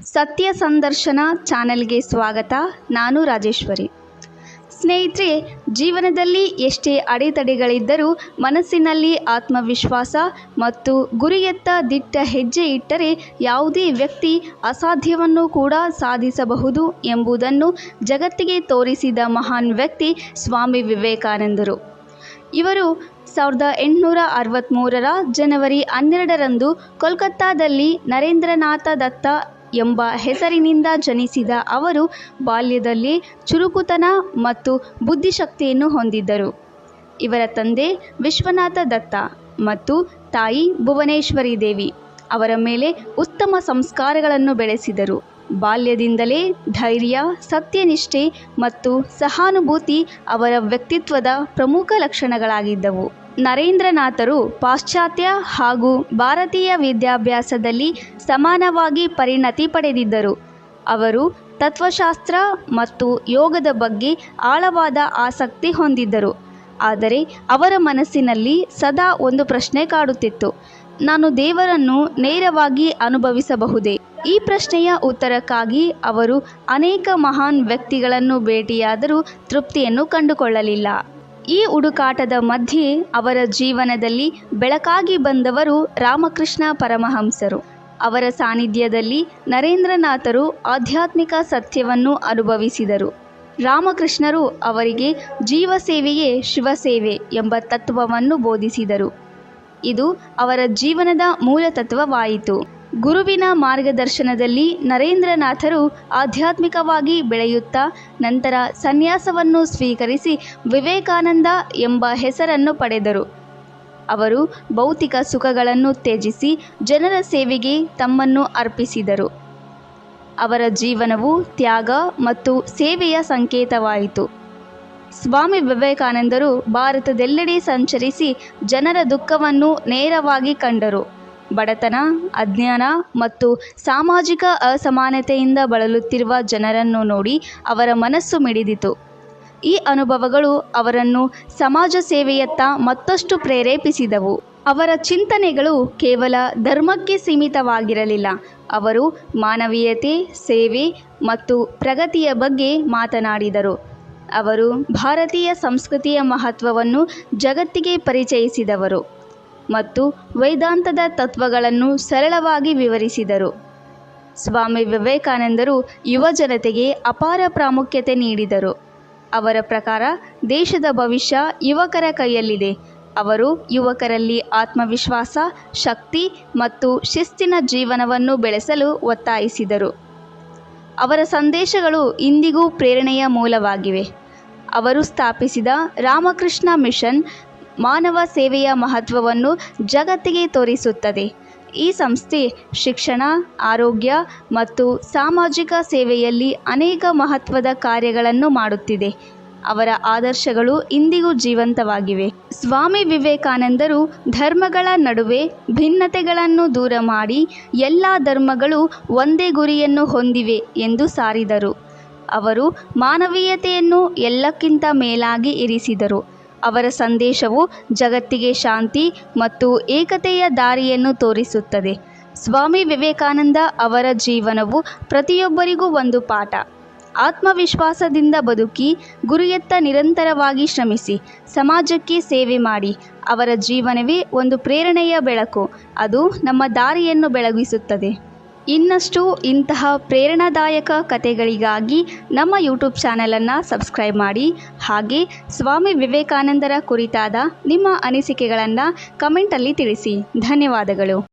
ಸತ್ಯ ಸಂದರ್ಶನ ಚಾನೆಲ್ಗೆ ಸ್ವಾಗತ. ನಾನು ರಾಜೇಶ್ವರಿ. ಸ್ನೇಹಿತರೆ, ಜೀವನದಲ್ಲಿ ಎಷ್ಟೇ ಅಡೆತಡೆಗಳಿದ್ದರೂ ಮನಸ್ಸಿನಲ್ಲಿ ಆತ್ಮವಿಶ್ವಾಸ ಮತ್ತು ಗುರಿಯತ್ತ ದಿಟ್ಟ ಹೆಜ್ಜೆ ಇಟ್ಟರೆ ಯಾವುದೇ ವ್ಯಕ್ತಿ ಅಸಾಧ್ಯವನ್ನು ಕೂಡ ಸಾಧಿಸಬಹುದು ಎಂಬುದನ್ನು ಜಗತ್ತಿಗೆ ತೋರಿಸಿದ ಮಹಾನ್ ವ್ಯಕ್ತಿ ಸ್ವಾಮಿ ವಿವೇಕಾನಂದರು. ಇವರು 1863 ಜನವರಿ 12ರಂದು ಕೋಲ್ಕತ್ತಾದಲ್ಲಿ ನರೇಂದ್ರನಾಥ ದತ್ತ ಎಂಬ ಹೆಸರಿನಿಂದ ಜನಿಸಿದ ಅವರು ಬಾಲ್ಯದಲ್ಲಿ ಚುರುಕುತನ ಮತ್ತು ಬುದ್ಧಿಶಕ್ತಿಯನ್ನು ಹೊಂದಿದ್ದರು. ಇವರ ತಂದೆ ವಿಶ್ವನಾಥ ದತ್ತ ಮತ್ತು ತಾಯಿ ಭುವನೇಶ್ವರಿ ದೇವಿ ಅವರ ಮೇಲೆ ಉತ್ತಮ ಸಂಸ್ಕಾರಗಳನ್ನು ಬೆಳೆಸಿದರು. ಬಾಲ್ಯದಿಂದಲೇ ಧೈರ್ಯ, ಸತ್ಯನಿಷ್ಠೆ ಮತ್ತು ಸಹಾನುಭೂತಿ ಅವರ ವ್ಯಕ್ತಿತ್ವದ ಪ್ರಮುಖ ಲಕ್ಷಣಗಳಾಗಿದ್ದವು. ನರೇಂದ್ರನಾಥರು ಪಾಶ್ಚಾತ್ಯ ಹಾಗೂ ಭಾರತೀಯ ವಿದ್ಯಾಭ್ಯಾಸದಲ್ಲಿ ಸಮಾನವಾಗಿ ಪರಿಣತಿ ಪಡೆದಿದ್ದರು. ಅವರು ತತ್ವಶಾಸ್ತ್ರ ಮತ್ತು ಯೋಗದ ಬಗ್ಗೆ ಆಳವಾದ ಆಸಕ್ತಿ ಹೊಂದಿದ್ದರು. ಆದರೆ ಅವರ ಮನಸ್ಸಿನಲ್ಲಿ ಸದಾ ಒಂದು ಪ್ರಶ್ನೆ ಕಾಡುತ್ತಿತ್ತು: ನಾನು ದೇವರನ್ನು ನೇರವಾಗಿ ಅನುಭವಿಸಬಹುದೇ? ಈ ಪ್ರಶ್ನೆಯ ಉತ್ತರಕ್ಕಾಗಿ ಅವರು ಅನೇಕ ಮಹಾನ್ ವ್ಯಕ್ತಿಗಳನ್ನು ಭೇಟಿಯಾದರೂ ತೃಪ್ತಿಯನ್ನು ಕಂಡುಕೊಳ್ಳಲಿಲ್ಲ. ಈ ಹುಡುಕಾಟದ ಮಧ್ಯೆ ಅವರ ಜೀವನದಲ್ಲಿ ಬೆಳಕಾಗಿ ಬಂದವರು ರಾಮಕೃಷ್ಣ ಪರಮಹಂಸರು. ಅವರ ಸಾನ್ನಿಧ್ಯದಲ್ಲಿ ನರೇಂದ್ರನಾಥರು ಆಧ್ಯಾತ್ಮಿಕ ಸತ್ಯವನ್ನು ಅನುಭವಿಸಿದರು. ರಾಮಕೃಷ್ಣರು ಅವರಿಗೆ ಜೀವಸೇವೆಯೇ ಶಿವಸೇವೆ ಎಂಬ ತತ್ವವನ್ನು ಬೋಧಿಸಿದರು. ಇದು ಅವರ ಜೀವನದ ಮೂಲ ತತ್ವವಾಯಿತು. ಗುರುವಿನ ಮಾರ್ಗದರ್ಶನದಲ್ಲಿ ನರೇಂದ್ರನಾಥರು ಆಧ್ಯಾತ್ಮಿಕವಾಗಿ ಬೆಳೆಯುತ್ತಾ ನಂತರ ಸನ್ಯಾಸವನ್ನು ಸ್ವೀಕರಿಸಿ ವಿವೇಕಾನಂದ ಎಂಬ ಹೆಸರನ್ನು ಪಡೆದರು. ಅವರು ಭೌತಿಕ ಸುಖಗಳನ್ನು ತ್ಯಜಿಸಿ ಜನರ ಸೇವೆಗೆ ತಮ್ಮನ್ನು ಅರ್ಪಿಸಿದರು. ಅವರ ಜೀವನವು ತ್ಯಾಗ ಮತ್ತು ಸೇವೆಯ ಸಂಕೇತವಾಯಿತು. ಸ್ವಾಮಿ ವಿವೇಕಾನಂದರು ಭಾರತದೆಲ್ಲೆಡೆ ಸಂಚರಿಸಿ ಜನರ ದುಃಖವನ್ನು ನೇರವಾಗಿ ಕಂಡರು. ಬಡತನ, ಅಜ್ಞಾನ ಮತ್ತು ಸಾಮಾಜಿಕ ಅಸಮಾನತೆಯಿಂದ ಬಳಲುತ್ತಿರುವ ಜನರನ್ನು ನೋಡಿ ಅವರ ಮನಸ್ಸು ಮಿಡಿದಿತು. ಈ ಅನುಭವಗಳು ಅವರನ್ನು ಸಮಾಜ ಸೇವೆಯತ್ತ ಮತ್ತಷ್ಟು ಪ್ರೇರೇಪಿಸಿದವು. ಅವರ ಚಿಂತನೆಗಳು ಕೇವಲ ಧರ್ಮಕ್ಕೆ ಸೀಮಿತವಾಗಿರಲಿಲ್ಲ. ಅವರು ಮಾನವೀಯತೆ, ಸೇವೆ ಮತ್ತು ಪ್ರಗತಿಯ ಬಗ್ಗೆ ಮಾತನಾಡಿದರು. ಅವರು ಭಾರತೀಯ ಸಂಸ್ಕೃತಿಯ ಮಹತ್ವವನ್ನು ಜಗತ್ತಿಗೆ ಪರಿಚಯಿಸಿದವರು ಮತ್ತು ವೇದಾಂತದ ತತ್ವಗಳನ್ನು ಸರಳವಾಗಿ ವಿವರಿಸಿದರು. ಸ್ವಾಮಿ ವಿವೇಕಾನಂದರು ಯುವ ಜನತೆಗೆ ಅಪಾರ ಪ್ರಾಮುಖ್ಯತೆ ನೀಡಿದರು. ಅವರ ಪ್ರಕಾರ ದೇಶದ ಭವಿಷ್ಯ ಯುವಕರ ಕೈಯಲ್ಲಿದೆ. ಅವರು ಯುವಕರಲ್ಲಿ ಆತ್ಮವಿಶ್ವಾಸ, ಶಕ್ತಿ ಮತ್ತು ಶಿಸ್ತಿನ ಜೀವನವನ್ನು ಬೆಳೆಸಲು ಒತ್ತಾಯಿಸಿದರು. ಅವರ ಸಂದೇಶಗಳು ಇಂದಿಗೂ ಪ್ರೇರಣೆಯ ಮೂಲವಾಗಿವೆ. ಅವರು ಸ್ಥಾಪಿಸಿದ ರಾಮಕೃಷ್ಣ ಮಿಷನ್ ಮಾನವ ಸೇವೆಯ ಮಹತ್ವವನ್ನು ಜಗತ್ತಿಗೆ ತೋರಿಸುತ್ತದೆ. ಈ ಸಂಸ್ಥೆ ಶಿಕ್ಷಣ, ಆರೋಗ್ಯ ಮತ್ತು ಸಾಮಾಜಿಕ ಸೇವೆಯಲ್ಲಿ ಅನೇಕ ಮಹತ್ವದ ಕಾರ್ಯಗಳನ್ನು ಮಾಡುತ್ತಿದೆ. ಅವರ ಆದರ್ಶಗಳು ಇಂದಿಗೂ ಜೀವಂತವಾಗಿವೆ. ಸ್ವಾಮಿ ವಿವೇಕಾನಂದರು ಧರ್ಮಗಳ ನಡುವೆ ಭಿನ್ನತೆಗಳನ್ನು ದೂರ ಮಾಡಿ ಎಲ್ಲ ಧರ್ಮಗಳು ಒಂದೇ ಗುರಿಯನ್ನು ಹೊಂದಿವೆ ಎಂದು ಸಾರಿದರು. ಅವರು ಮಾನವೀಯತೆಯನ್ನು ಎಲ್ಲಕ್ಕಿಂತ ಮೇಲಾಗಿ ಇರಿಸಿದರು. ಅವರ ಸಂದೇಶವು ಜಗತ್ತಿಗೆ ಶಾಂತಿ ಮತ್ತು ಏಕತೆಯ ದಾರಿಯನ್ನು ತೋರಿಸುತ್ತದೆ. ಸ್ವಾಮಿ ವಿವೇಕಾನಂದ ಅವರ ಜೀವನವು ಪ್ರತಿಯೊಬ್ಬರಿಗೂ ಒಂದು ಪಾಠ. ಆತ್ಮವಿಶ್ವಾಸದಿಂದ ಬದುಕಿ, ಗುರಿಯತ್ತ ನಿರಂತರವಾಗಿ ಶ್ರಮಿಸಿ, ಸಮಾಜಕ್ಕೆ ಸೇವೆ ಮಾಡಿ. ಅವರ ಜೀವನವೇ ಒಂದು ಪ್ರೇರಣೆಯ ಬೆಳಕು. ಅದು ನಮ್ಮ ದಾರಿಯನ್ನು ಬೆಳಗಿಸುತ್ತದೆ. ಇನ್ನಷ್ಟು ಇಂತಹ ಪ್ರೇರಣಾದಾಯಕ ಕಥೆಗಳಿಗಾಗಿ ನಮ್ಮ ಯೂಟ್ಯೂಬ್ ಚಾನಲನ್ನು ಸಬ್ಸ್ಕ್ರೈಬ್ ಮಾಡಿ. ಹಾಗೆ ಸ್ವಾಮಿ ವಿವೇಕಾನಂದರ ಕುರಿತಾದ ನಿಮ್ಮ ಅನಿಸಿಕೆಗಳನ್ನು ಕಮೆಂಟಲ್ಲಿ ತಿಳಿಸಿ. ಧನ್ಯವಾದಗಳು.